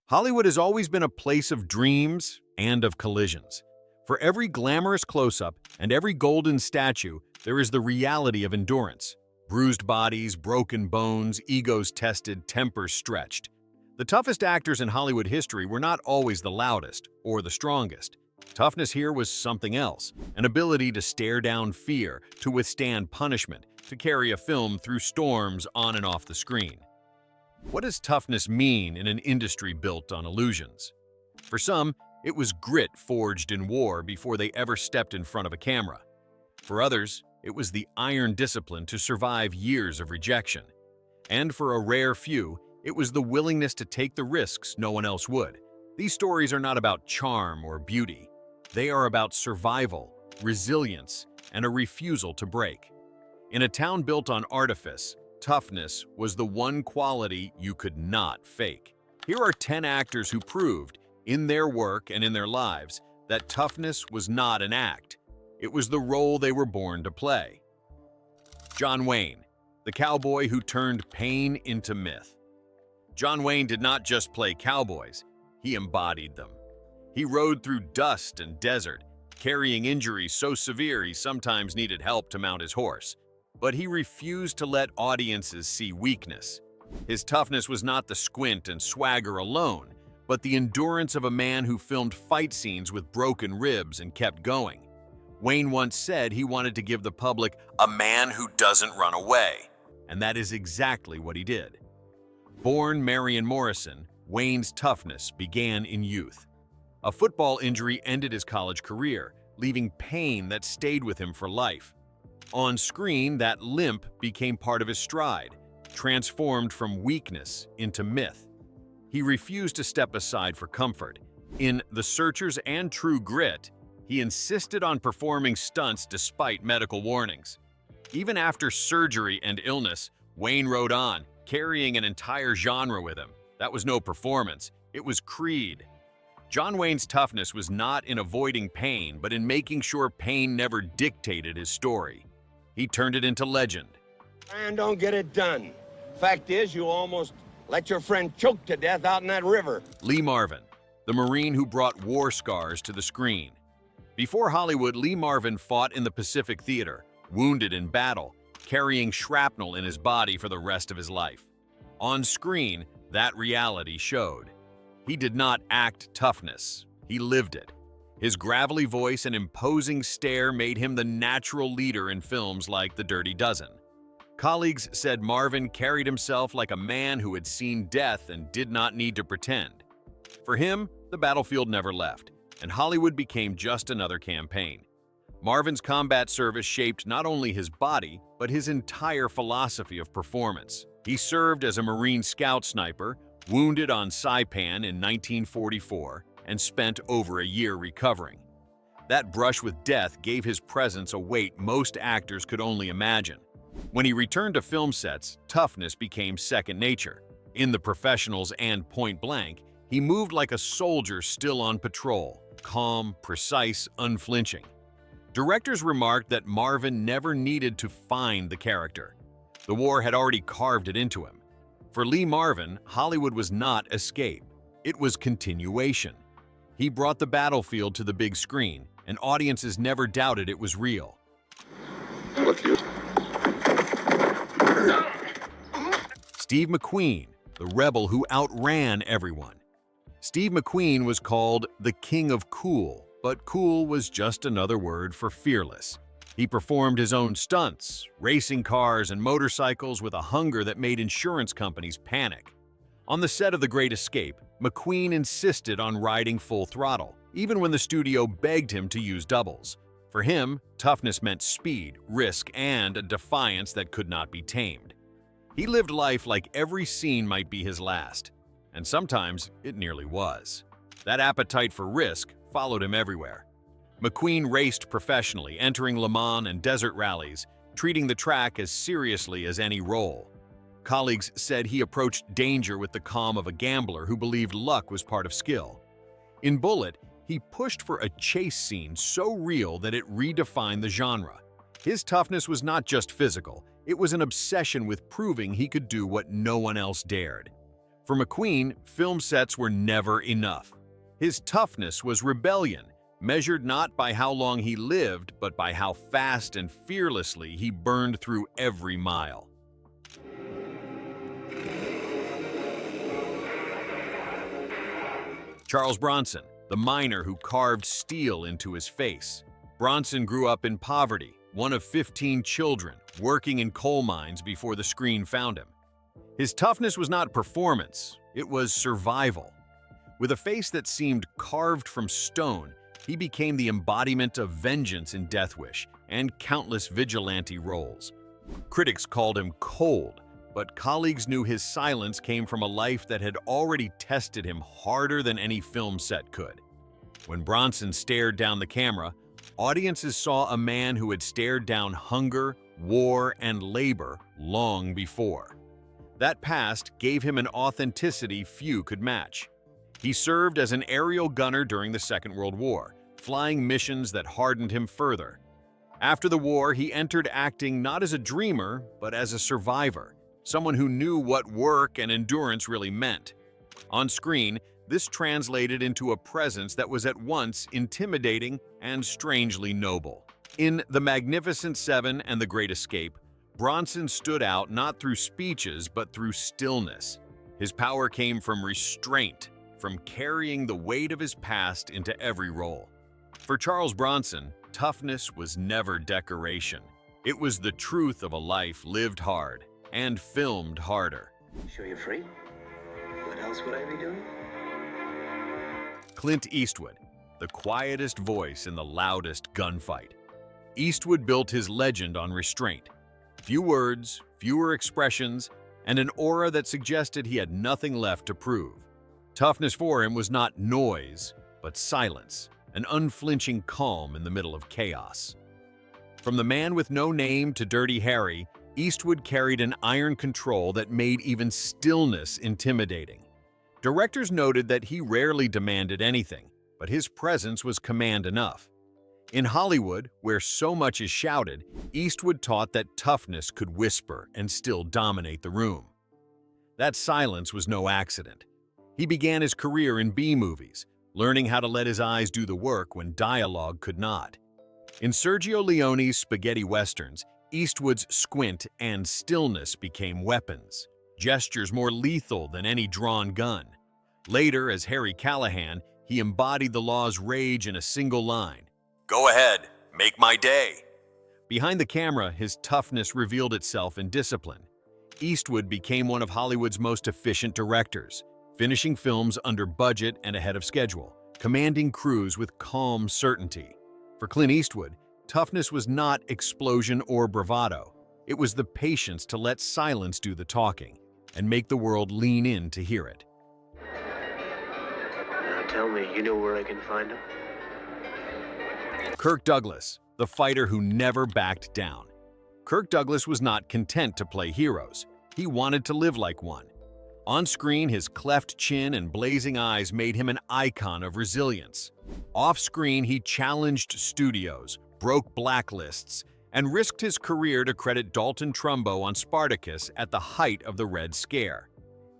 Hollywood has always been a place of dreams and of collisions. For every glamorous close-up and every golden statue, there is the reality of endurance. Bruised bodies, broken bones, egos tested, tempers stretched. The toughest actors in Hollywood history were not always the loudest or the strongest. Toughness here was something else, an ability to stare down fear, to withstand punishment, to carry a film through storms on and off the screen. What does toughness mean in an industry built on illusions? For some, it was grit forged in war before they ever stepped in front of a camera. For others, it was the iron discipline to survive years of rejection. And for a rare few, it was the willingness to take the risks no one else would. These stories are not about charm or beauty. They are about survival, resilience, and a refusal to break. In a town built on artifice, toughness was the one quality you could not fake. Here are 10 actors who proved, in their work and in their lives, that toughness was not an act. It was the role they were born to play. John Wayne, the cowboy who turned pain into myth. John Wayne did not just play cowboys, he embodied them. He rode through dust and desert, carrying injuries so severe he sometimes needed help to mount his horse. But he refused to let audiences see weakness. His toughness was not the squint and swagger alone, but the endurance of a man who filmed fight scenes with broken ribs and kept going. Wayne once said he wanted to give the public a man who doesn't run away, and that is exactly what he did. Born Marion Morrison, Wayne's toughness began in youth. A football injury ended his college career, leaving pain that stayed with him for life. On screen, that limp became part of his stride, transformed from weakness into myth. He refused to step aside for comfort. In The Searchers and True Grit, he insisted on performing stunts despite medical warnings. Even after surgery and illness, Wayne rode on, carrying an entire genre with him. That was no performance, it was creed. John Wayne's toughness was not in avoiding pain, but in making sure pain never dictated his story. He turned it into legend. And don't get it done. Fact is, you almost let your friend choke to death out in that river. Lee Marvin, the Marine who brought war scars to the screen. Before Hollywood, Lee Marvin fought in the Pacific Theater, wounded in battle, carrying shrapnel in his body for the rest of his life. On screen, that reality showed. He did not act toughness, he lived it. His gravelly voice and imposing stare made him the natural leader in films like The Dirty Dozen. Colleagues said Marvin carried himself like a man who had seen death and did not need to pretend. For him, the battlefield never left, and Hollywood became just another campaign. Marvin's combat service shaped not only his body, but his entire philosophy of performance. He served as a Marine scout sniper, wounded on Saipan in 1944, and spent over a year recovering. That brush with death gave his presence a weight most actors could only imagine. When he returned to film sets, toughness became second nature. In The Professionals and Point Blank, he moved like a soldier still on patrol, calm, precise, unflinching. Directors remarked that Marvin never needed to find the character. The war had already carved it into him. For Lee Marvin, Hollywood was not escape. It was continuation. He brought the battlefield to the big screen, and audiences never doubted it was real. Look you. Steve McQueen, the rebel who outran everyone. Steve McQueen was called the King of Cool, but cool was just another word for fearless. He performed his own stunts, racing cars and motorcycles with a hunger that made insurance companies panic. On the set of The Great Escape, McQueen insisted on riding full throttle, even when the studio begged him to use doubles. For him, toughness meant speed, risk, and a defiance that could not be tamed. He lived life like every scene might be his last, and sometimes it nearly was. That appetite for risk followed him everywhere. McQueen raced professionally, entering Le Mans and desert rallies, treating the track as seriously as any role. Colleagues said he approached danger with the calm of a gambler who believed luck was part of skill. In Bullet, he pushed for a chase scene so real that it redefined the genre. His toughness was not just physical, it was an obsession with proving he could do what no one else dared. For McQueen, film sets were never enough. His toughness was rebellion, measured not by how long he lived, but by how fast and fearlessly he burned through every mile. Charles Bronson, the miner who carved steel into his face. Bronson grew up in poverty, one of 15 children, working in coal mines before the screen found him. His toughness was not performance, it was survival. With a face that seemed carved from stone, he became the embodiment of vengeance in Death Wish and countless vigilante roles. Critics called him cold, but colleagues knew his silence came from a life that had already tested him harder than any film set could. When Bronson stared down the camera, audiences saw a man who had stared down hunger, war, and labor long before. That past gave him an authenticity few could match. He served as an aerial gunner during the Second World War, flying missions that hardened him further. After the war, he entered acting not as a dreamer, but as a survivor, someone who knew what work and endurance really meant. On screen, this translated into a presence that was at once intimidating and strangely noble. In The Magnificent Seven and The Great Escape, Bronson stood out not through speeches but through stillness. His power came from restraint, from carrying the weight of his past into every role. For Charles Bronson, toughness was never decoration. It was the truth of a life lived hard and filmed harder. Sure you're free? What else would I be doing? Clint Eastwood, the quietest voice in the loudest gunfight. Eastwood built his legend on restraint. Few words, fewer expressions, and an aura that suggested he had nothing left to prove. Toughness for him was not noise, but silence, an unflinching calm in the middle of chaos. From The Man with No Name to Dirty Harry, Eastwood carried an iron control that made even stillness intimidating. Directors noted that he rarely demanded anything, but his presence was command enough. In Hollywood, where so much is shouted, Eastwood taught that toughness could whisper and still dominate the room. That silence was no accident. He began his career in B-movies, learning how to let his eyes do the work when dialogue could not. In Sergio Leone's spaghetti westerns, Eastwood's squint and stillness became weapons, gestures more lethal than any drawn gun. Later, as Harry Callahan, he embodied the law's rage in a single line. "Go ahead, make my day." Behind the camera, his toughness revealed itself in discipline. Eastwood became one of Hollywood's most efficient directors, finishing films under budget and ahead of schedule, commanding crews with calm certainty. For Clint Eastwood, toughness was not explosion or bravado. It was the patience to let silence do the talking and make the world lean in to hear it. Now tell me, you know where I can find him? Kirk Douglas, the fighter who never backed down. Kirk Douglas was not content to play heroes. He wanted to live like one. On screen, his cleft chin and blazing eyes made him an icon of resilience. Off screen, he challenged studios, broke blacklists, and risked his career to credit Dalton Trumbo on Spartacus at the height of the Red Scare.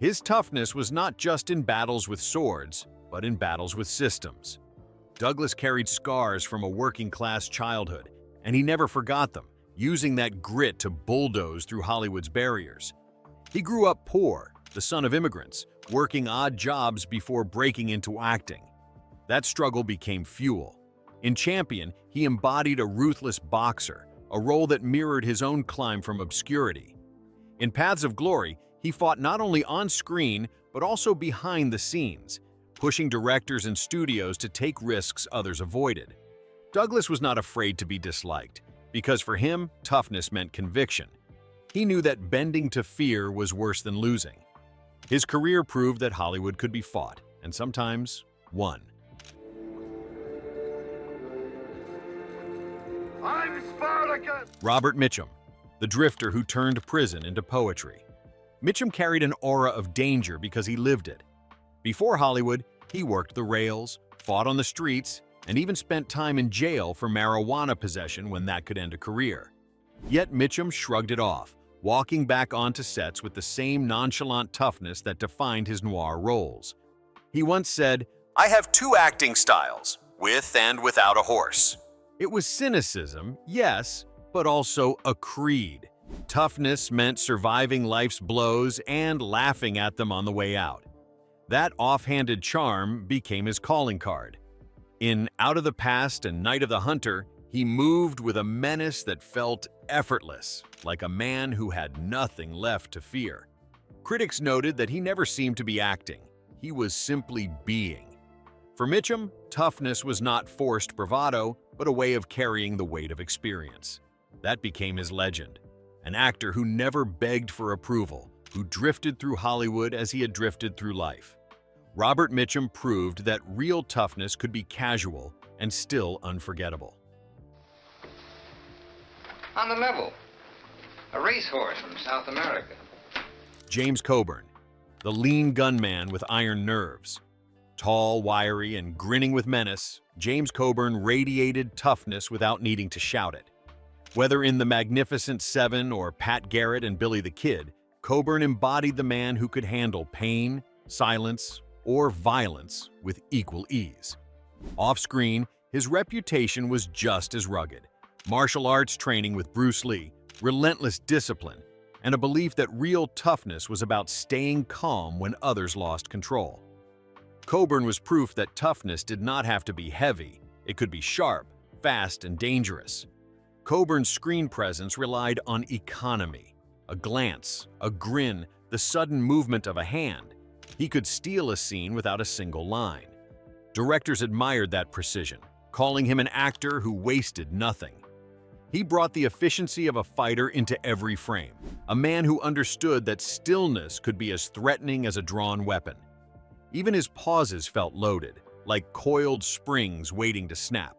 His toughness was not just in battles with swords, but in battles with systems. Douglas carried scars from a working-class childhood, and he never forgot them, using that grit to bulldoze through Hollywood's barriers. He grew up poor, the son of immigrants, working odd jobs before breaking into acting. That struggle became fuel. In Champion, he embodied a ruthless boxer, a role that mirrored his own climb from obscurity. In Paths of Glory, he fought not only on screen, but also behind the scenes, pushing directors and studios to take risks others avoided. Douglas was not afraid to be disliked, because for him, toughness meant conviction. He knew that bending to fear was worse than losing. His career proved that Hollywood could be fought, and sometimes won. I'm Spartacus! Robert Mitchum, the drifter who turned prison into poetry. Mitchum carried an aura of danger because he lived it. Before Hollywood, he worked the rails, fought on the streets, and even spent time in jail for marijuana possession when that could end a career. Yet Mitchum shrugged it off, walking back onto sets with the same nonchalant toughness that defined his noir roles. He once said, "I have two acting styles, with and without a horse." It was cynicism, yes, but also a creed. Toughness meant surviving life's blows and laughing at them on the way out. That offhanded charm became his calling card. In Out of the Past and Night of the Hunter, he moved with a menace that felt effortless, like a man who had nothing left to fear. Critics noted that he never seemed to be acting. He was simply being. For Mitchum, toughness was not forced bravado, but a way of carrying the weight of experience. That became his legend. An actor who never begged for approval, who drifted through Hollywood as he had drifted through life. Robert Mitchum proved that real toughness could be casual and still unforgettable. On the level, a racehorse from South America. James Coburn, the lean gunman with iron nerves. Tall, wiry, and grinning with menace, James Coburn radiated toughness without needing to shout it. Whether in The Magnificent Seven or Pat Garrett and Billy the Kid, Coburn embodied the man who could handle pain, silence, or violence with equal ease. Off-screen, his reputation was just as rugged. Martial arts training with Bruce Lee, relentless discipline, and a belief that real toughness was about staying calm when others lost control. Coburn was proof that toughness did not have to be heavy. It could be sharp, fast, and dangerous. Coburn's screen presence relied on economy. A glance, a grin, the sudden movement of a hand. He could steal a scene without a single line. Directors admired that precision, calling him an actor who wasted nothing. He brought the efficiency of a fighter into every frame, a man who understood that stillness could be as threatening as a drawn weapon. Even his pauses felt loaded, like coiled springs waiting to snap.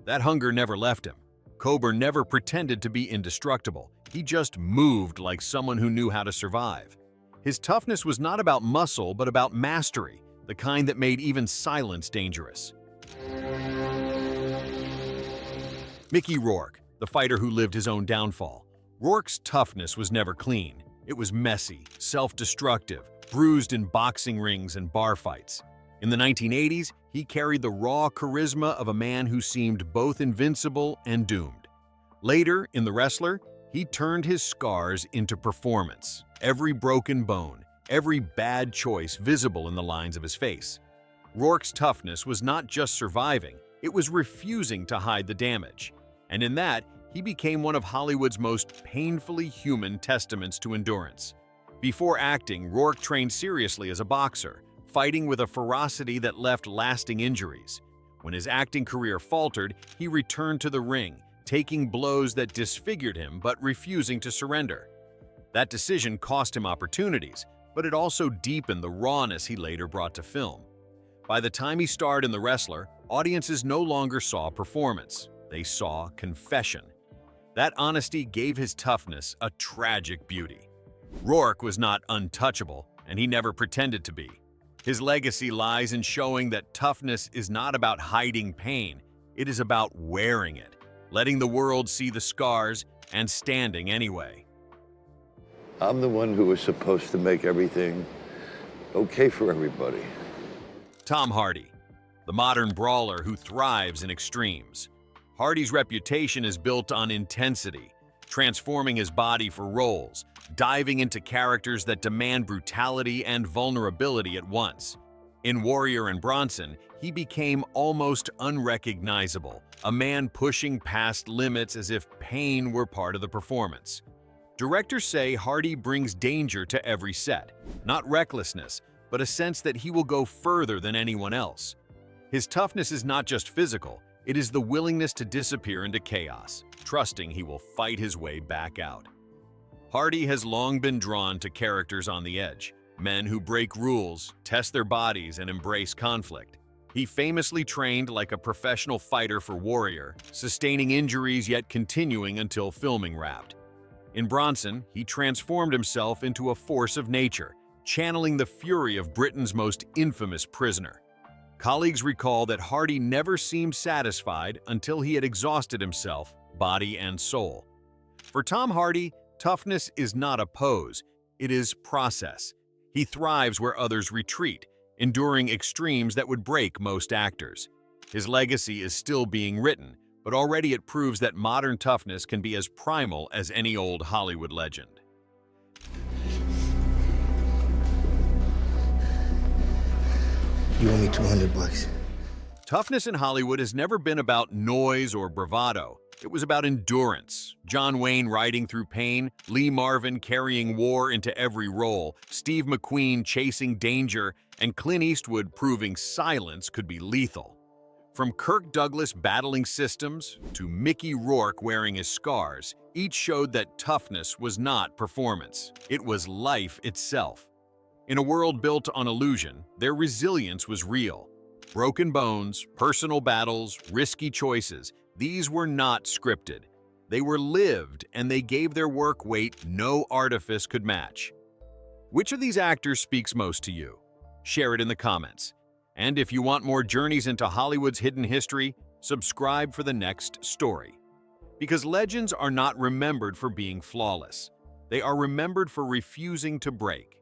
That hunger never left him. Coburn never pretended to be indestructible. He just moved like someone who knew how to survive. His toughness was not about muscle, but about mastery, the kind that made even silence dangerous. Mickey Rourke, the fighter who lived his own downfall. Rourke's toughness was never clean. It was messy, self-destructive, bruised in boxing rings and bar fights. In the 1980s, he carried the raw charisma of a man who seemed both invincible and doomed. Later, in The Wrestler, he turned his scars into performance. Every broken bone, every bad choice visible in the lines of his face. Rourke's toughness was not just surviving, it was refusing to hide the damage. And in that, he became one of Hollywood's most painfully human testaments to endurance. Before acting, Rourke trained seriously as a boxer, fighting with a ferocity that left lasting injuries. When his acting career faltered, he returned to the ring, taking blows that disfigured him but refusing to surrender. That decision cost him opportunities, but it also deepened the rawness he later brought to film. By the time he starred in The Wrestler, audiences no longer saw performance. They saw confession. That honesty gave his toughness a tragic beauty. Rourke was not untouchable, and he never pretended to be. His legacy lies in showing that toughness is not about hiding pain, it is about wearing it, letting the world see the scars, and standing anyway. I'm the one who was supposed to make everything okay for everybody. Tom Hardy, the modern brawler who thrives in extremes. Hardy's reputation is built on intensity, transforming his body for roles, diving into characters that demand brutality and vulnerability at once. In Warrior and Bronson, he became almost unrecognizable, a man pushing past limits as if pain were part of the performance. Directors say Hardy brings danger to every set, not recklessness, but a sense that he will go further than anyone else. His toughness is not just physical, it is the willingness to disappear into chaos, trusting he will fight his way back out. Hardy has long been drawn to characters on the edge, men who break rules, test their bodies, and embrace conflict. He famously trained like a professional fighter for Warrior, sustaining injuries yet continuing until filming wrapped. In Bronson, he transformed himself into a force of nature, channeling the fury of Britain's most infamous prisoner. Colleagues recall that Hardy never seemed satisfied until he had exhausted himself, body and soul. For Tom Hardy, Toughness is not a pose, it is process. He thrives where others retreat, enduring extremes that would break most actors. His legacy is still being written, but already it proves that modern toughness can be as primal as any old Hollywood legend. You owe me $200. Toughness in Hollywood has never been about noise or bravado. It was about endurance. John Wayne riding through pain, Lee Marvin carrying war into every role, Steve McQueen chasing danger, and Clint Eastwood proving silence could be lethal. From Kirk Douglas battling systems to Mickey Rourke wearing his scars, each showed that toughness was not performance. It was life itself. In a world built on illusion, their resilience was real. Broken bones, personal battles, risky choices, these were not scripted. They were lived, and they gave their work weight no artifice could match. Which of these actors speaks most to you? Share it in the comments. And if you want more journeys into Hollywood's hidden history, subscribe for the next story. Because legends are not remembered for being flawless. They are remembered for refusing to break.